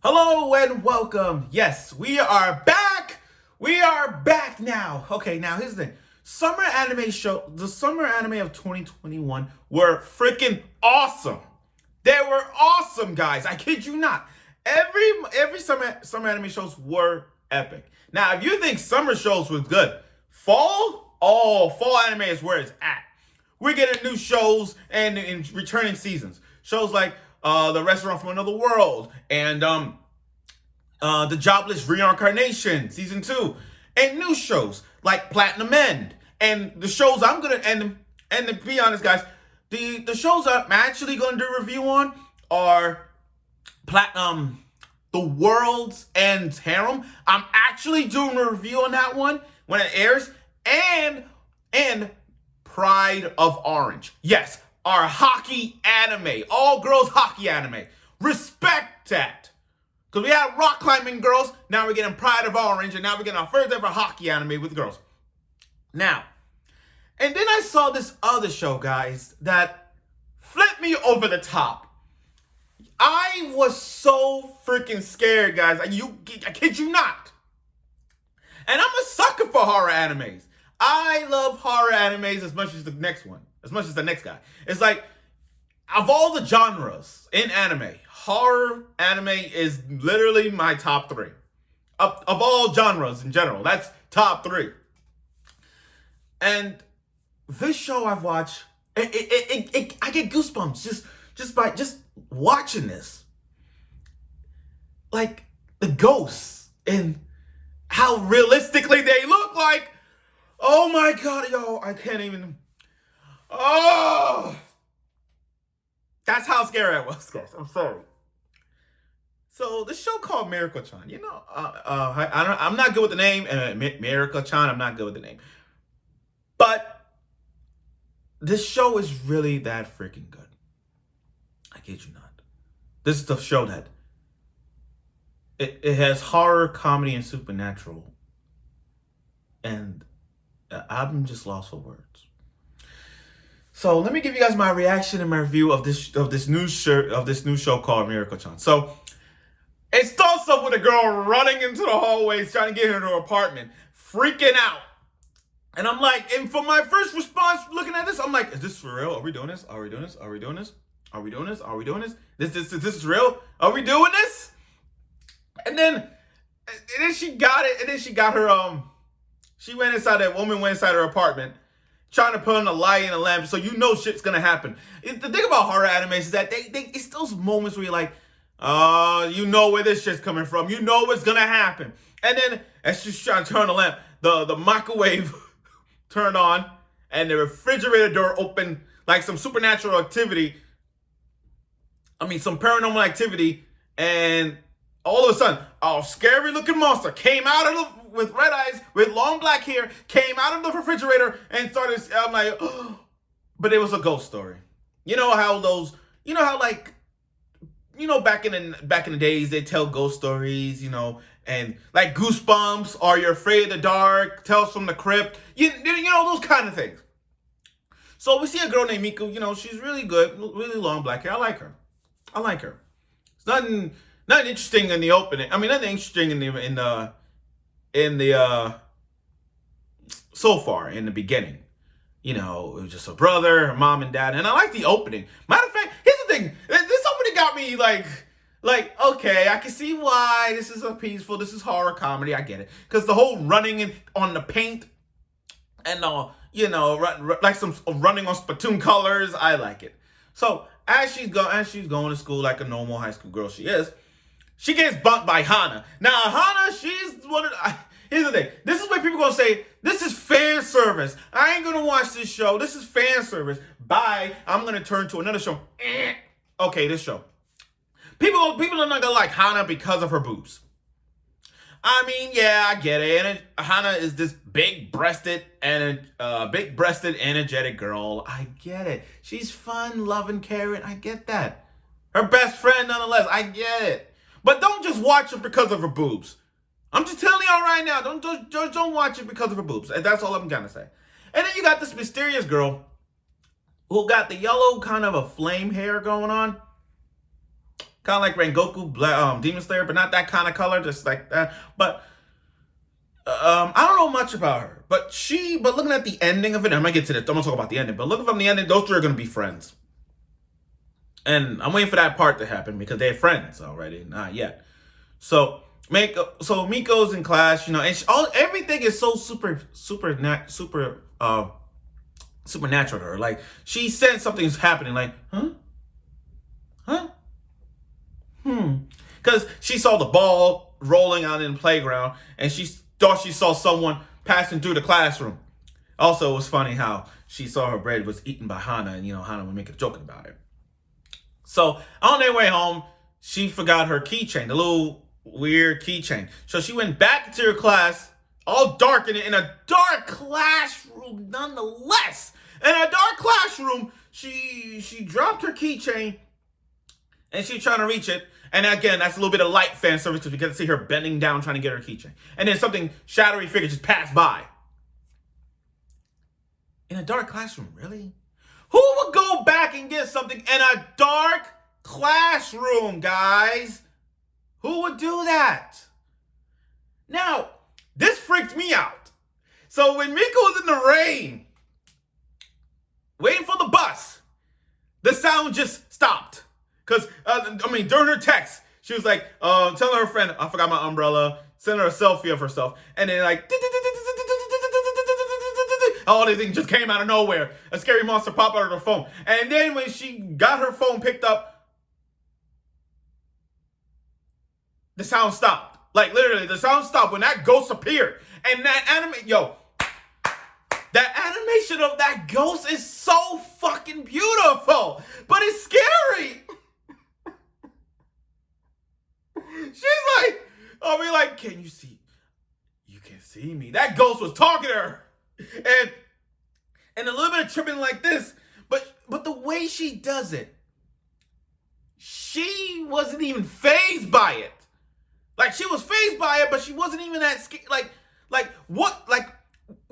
Hello and welcome. Yes, we are back. We are back now. Okay, now here's the thing. The summer anime of 2021 were freaking awesome. They were awesome, guys. I kid you not. Every summer anime shows were epic. Now, if you think summer shows was good, fall anime is where it's at. We're getting new shows and returning seasons. Shows like The Restaurant from Another World and The Jobless Reincarnation Season 2. And new shows like Platinum End. And the shows I'm gonna and to be honest, guys, the shows I'm actually gonna do a review on are Platinum The World's End Harem. I'm actually doing a review on that one when it airs. And Pride of Orange. Yes, our hockey anime. All girls hockey anime. Respect that. Because we had rock climbing girls, now we're getting Pride of Orange, and now we're getting our first ever hockey anime with girls. Now, and then I saw this other show, guys, that flipped me over the top. I was so freaking scared, guys. I kid you not. And I'm a sucker for horror animes. I love horror animes as much as the next one, as much as the next guy. It's like, of all the genres in anime, horror anime is literally my top three. Of all genres in general, that's top three. And this show I've watched, I get goosebumps just by watching this. Like the ghosts and how realistically they look like. Oh my god, yo, I can't even. Oh, that's how scary I was, guys. I'm sorry. So the show called Mieruko-Chan. You know, I'm not good with the name. Mieruko-Chan, I'm not good with the name. But this show is really that freaking good. I kid you not. This is the show that it has horror, comedy, and supernatural. And I'm just lost for words. So let me give you guys my reaction and my review of this new show called Mieruko-Chan. So it starts off with a girl running into the hallways trying to get into her apartment, freaking out. And I'm like, and for my first response looking at this, I'm like, is this for real? Are we doing this? Are we doing this? Are we doing this? Are we doing this? Are we doing this? This is real? Are we doing this? And then she got it, and then she got her that woman went inside her apartment trying to put on a light and a lamp so you know shit's gonna happen. The thing about horror animes is that it's those moments where you're like, you know where this shit's coming from. You know what's gonna happen. And then as she's trying to turn the lamp, the microwave turned on and the refrigerator door opened like some supernatural activity. Some paranormal activity, and all of a sudden, a scary looking monster came out with red eyes, with long black hair, came out of the refrigerator and started. I'm like, oh. But it was a ghost story. You know how back in the days they tell ghost stories, and like Goosebumps, Are You Afraid of the Dark, Tales from the Crypt, you know those kind of things. So we see a girl named Miko. She's really good, really long black hair. I like her. It's nothing interesting in the opening. Nothing interesting in the so far in the beginning. It was just her brother, her mom and dad, and I like the opening. Matter of fact, here's the thing. This opening got me like, okay, I can see why this is this is horror comedy. I get it. Because the whole running on the paint and, like some running on spittoon colors, I like it. So as she's going to school like a normal high school girl she is, she gets bumped by Hana. Now, Hana, she's one of the... Here's the thing. This is where people going to say, this is fan service. I ain't going to watch this show. This is fan service. Bye. I'm going to turn to another show. Okay, this show. People are not going to like Hana because of her boobs. Yeah, I get it. And Hana is this big-breasted, energetic girl. I get it. She's fun, loving, caring. I get that. Her best friend, nonetheless. I get it. But don't just watch her because of her boobs. I'm just telling y'all right now. Don't watch it because of her boobs. And that's all I'm gonna say. And then you got this mysterious girl who got the yellow kind of a flame hair going on. Kind of like Rengoku, Demon Slayer, but not that kind of color, just like that. But I don't know much about her. But looking at the ending of it, I'm gonna get to this. I'm gonna talk about the ending. But looking from the ending, those two are gonna be friends. And I'm waiting for that part to happen because they're friends already. Not yet. So Miko's in class, and everything is so supernatural to her. Like she sense something's happening. Like, huh, because she saw the ball rolling out in the playground, and she thought she saw someone passing through the classroom. Also, it was funny how she saw her bread was eaten by Hana, and Hana would make a joke about it. So on their way home, she forgot her keychain, the little weird keychain. So she went back to her class, all dark in a dark classroom, nonetheless. In a dark classroom, she dropped her keychain, and she's trying to reach it. And again, that's a little bit of light fan service because we get to see her bending down trying to get her keychain. And then something shadowy figure just passed by. In a dark classroom, really? Who would go back and get something in a dark classroom, guys? Who would do that? Now, this freaked me out. So when Miko was in the rain, waiting for the bus, the sound just stopped. Because, during her text, she was like, telling her friend, I forgot my umbrella, send her a selfie of herself. And then like, all these things just came out of nowhere. A scary monster popped out of her phone. And then when she got her phone picked up, the sound stopped. Like literally, the sound stopped when that ghost appeared. And that animation of that ghost is so fucking beautiful. But it's scary. She's like, can you see? You can see me. That ghost was talking to her. And a little bit of tripping like this, but the way she does it, she wasn't even fazed by it. Like she was fazed by it, but she wasn't even that scared. Like what? Like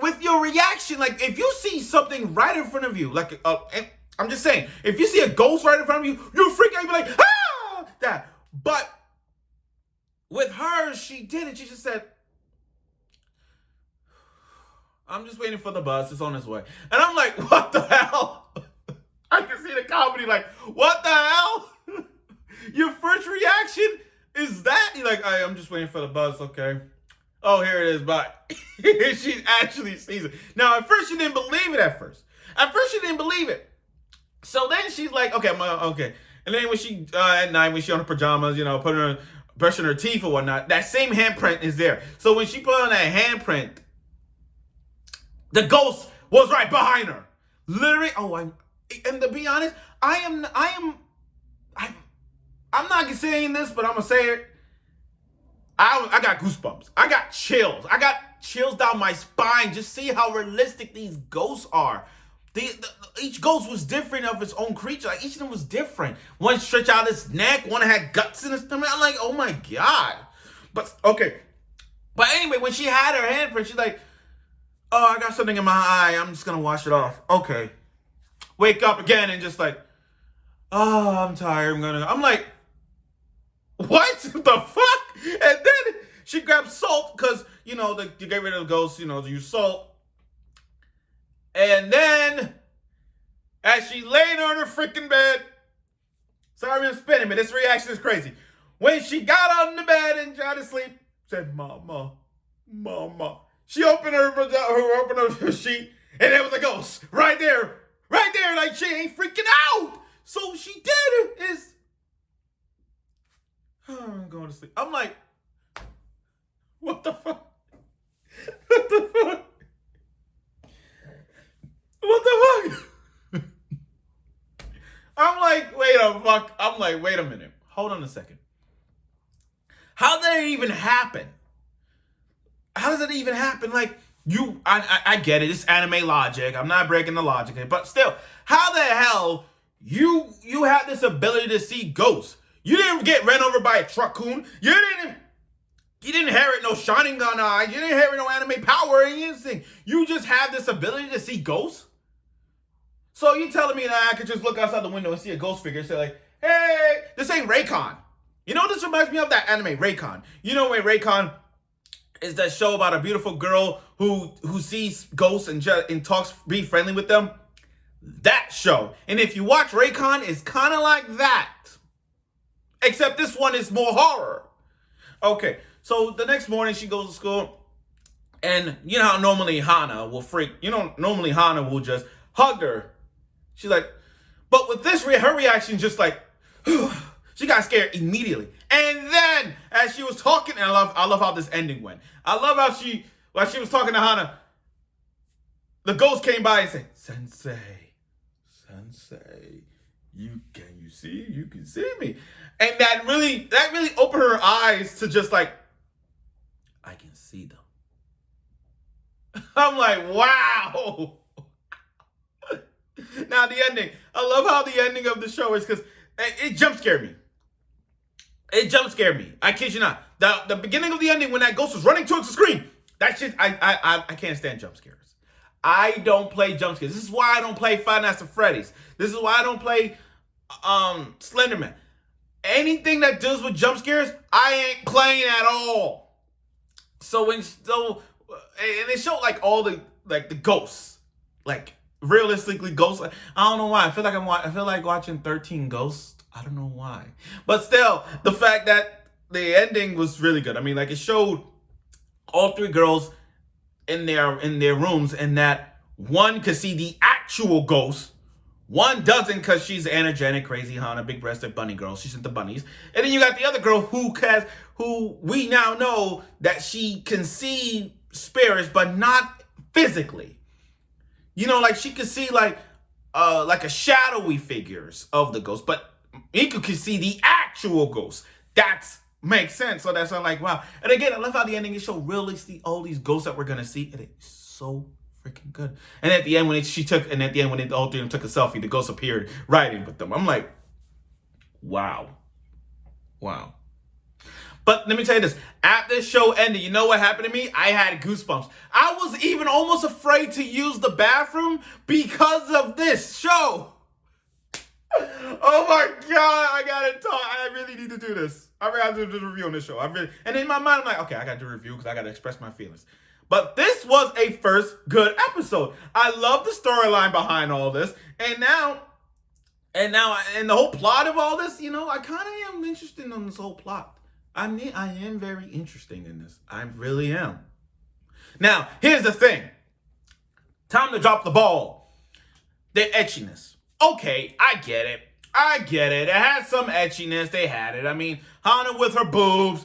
with your reaction, like if you see something right in front of you, like I'm just saying, if you see a ghost right in front of you, you freak out. You be like, ah, that. But with her, she did it. She just said, I'm just waiting for the bus. It's on its way. And I'm like, what the hell? I can see the comedy like, what the hell? Your first reaction is that? You're like, I'm just waiting for the bus. Okay. Oh, here it is. Bye. She actually sees it. Now, at first, she didn't believe it at first. So then she's like, okay. And then when she, at night, when she on her pajamas, brushing her teeth or whatnot, that same handprint is there. So when she put on that handprint, the ghost was right behind her. Literally, and to be honest, I'm not saying this, but I'm gonna say it. I got goosebumps. I got chills. I got chills down my spine. Just see how realistic these ghosts are. Each ghost was different of its own creature. Like each of them was different. One stretched out its neck. One had guts in its stomach. I'm like, oh my god. But okay. But anyway, when she had her handprint, she's like, oh, I got something in my eye. I'm just gonna wash it off. Okay. Wake up again and just like, oh, I'm tired. I'm like, what the fuck? And then she grabbed salt because, to get rid of the ghosts, to use salt. And then, as she laid on her freaking bed, sorry I'm spinning, but this reaction is crazy. When she got on the bed and tried to sleep, said, Mama. She opened her sheet, and there was a ghost right there, like she ain't freaking out. So she did is, I'm going to sleep. I'm like, what the fuck? What the fuck? I'm like, wait a minute. Hold on a second. How did it even happen? How does it even happen? Like, I get it. It's anime logic. I'm not breaking the logic. But still, how the hell you have this ability to see ghosts? You didn't get ran over by a truck-coon. You didn't inherit no shining gun eye. You didn't inherit no anime power or anything. You just have this ability to see ghosts? So you telling me that I could just look outside the window and see a ghost figure and say like, hey, this ain't Raycon. You know, this reminds me of that anime, Raycon. You know, where Raycon is that show about a beautiful girl who sees ghosts and talks, be friendly with them. That show. And if you watch Raycon, it's kind of like that. Except this one is more horror. Okay, so the next morning she goes to school. And you know how normally Hana will normally Hana will just hug her. She's like, but with this, her reaction just like, she got scared immediately. And then, as she was talking, and I love how this ending went. I love how while she was talking to Hana, the ghost came by and said, Sensei, you can see me. And that really opened her eyes to just like, I can see them. I'm like, wow. Now the ending. I love how the ending of the show is because it jump scared me. It jump scared me. I kid you not. The beginning of the ending when that ghost was running towards the screen. That shit, I can't stand jump scares. I don't play jump scares. This is why I don't play Five Nights at Freddy's. This is why I don't play Slenderman. Anything that deals with jump scares, I ain't playing at all. And they show like all the ghosts, like realistically ghosts. I don't know why. I feel like watching 13 Ghosts. I don't know why, but still, the fact that the ending was really good. I mean, like it showed all three girls in their rooms, and that one could see the actual ghost. One doesn't because she's energetic, crazy Hana, big-breasted bunny girl. She's into bunnies. And then you got the other girl who we now know that she can see spirits, but not physically. You know, like she could see like a shadowy figures of the ghost, but Miko can see the actual ghost. That makes sense. So that's like, wow. And again, I love how the ending is so realistic. All these ghosts that we're gonna see, and it's so freaking good. And at the end, when all three of them took a selfie, the ghost appeared right in with them. I'm like, wow. But let me tell you this. After the show ended, you know what happened to me? I had goosebumps. I was even almost afraid to use the bathroom because of this show. Oh my God, I gotta talk. I really need to do this. I really have to do the review on this show. And in my mind, I'm like, okay, I gotta do a review because I gotta express my feelings. But this was a first good episode. I love the storyline behind all this. And now, the whole plot of all this, you know, I kind of am interested in this whole plot. I am very interested in this. I really am. Now, here's the thing. Time to drop the ball. The etchiness. Okay, I get it. It had some etchiness. They had it. I mean, Hana with her boobs.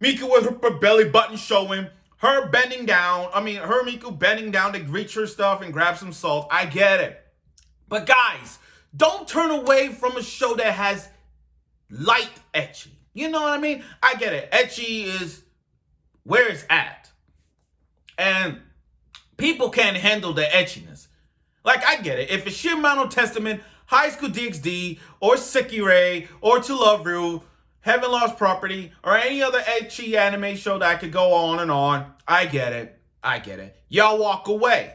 Miko with her belly button showing. Her Miko bending down to reach her stuff and grab some salt. I get it. But guys, don't turn away from a show that has light etchy. You know what I mean? I get it. Etchy is where it's at. And people can't handle the etchiness. Like, I get it. If it's Shimano Testament, High School DxD, or Sekirei, or To Love Ru, Heaven Lost Property, or any other etchy anime show that I could go on and on, I get it. Y'all walk away.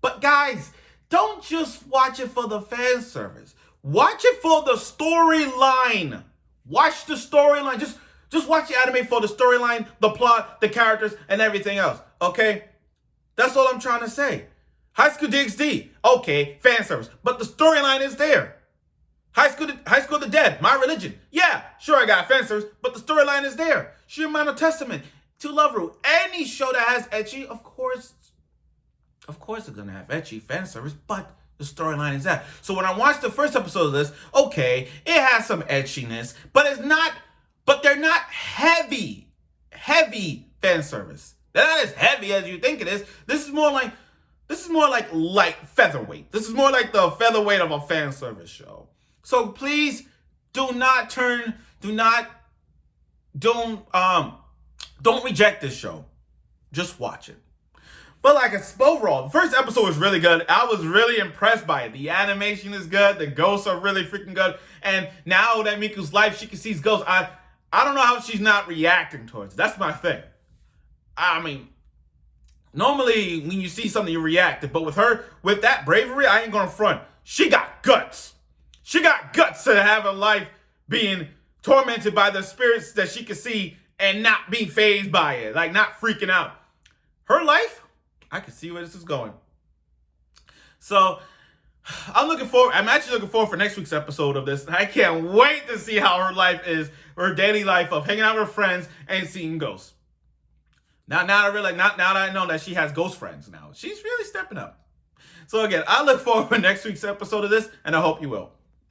But guys, don't just watch it for the fan service. Watch it for the storyline. Watch the storyline. Just watch the anime for the storyline, the plot, the characters, and everything else. Okay? That's all I'm trying to say. High School DxD. Okay, fan service. But the storyline is there. High School of the Dead, My Religion. Yeah, sure I got fan service, but the storyline is there. Shimano Testament, To Love Ru. Any show that has etchy, of course it's gonna have etchy fan service, but the storyline is that. So when I watched the first episode of this, okay, it has some etchiness, but they're not heavy fan service. They're not as heavy as you think it is. This is more like light featherweight. This is more like the featherweight of a fan service show. So please don't reject this show. Just watch it. But overall, the first episode was really good. I was really impressed by it. The animation is good. The ghosts are really freaking good. And now that Miko's life, she can see ghosts. I don't know how she's not reacting towards it. That's my thing. I mean, normally when you see something, you react. But with her, with that bravery, I ain't gonna front. She got guts. She got guts to have a life being tormented by the spirits that she can see and not being fazed by it, like not freaking out. Her life, I can see where this is going. So I'm actually looking forward for next week's episode of this. I can't wait to see how her life is, her daily life of hanging out with her friends and seeing ghosts. Now that I know that she has ghost friends now, she's really stepping up. So again, I look forward to next week's episode of this, and I hope you will.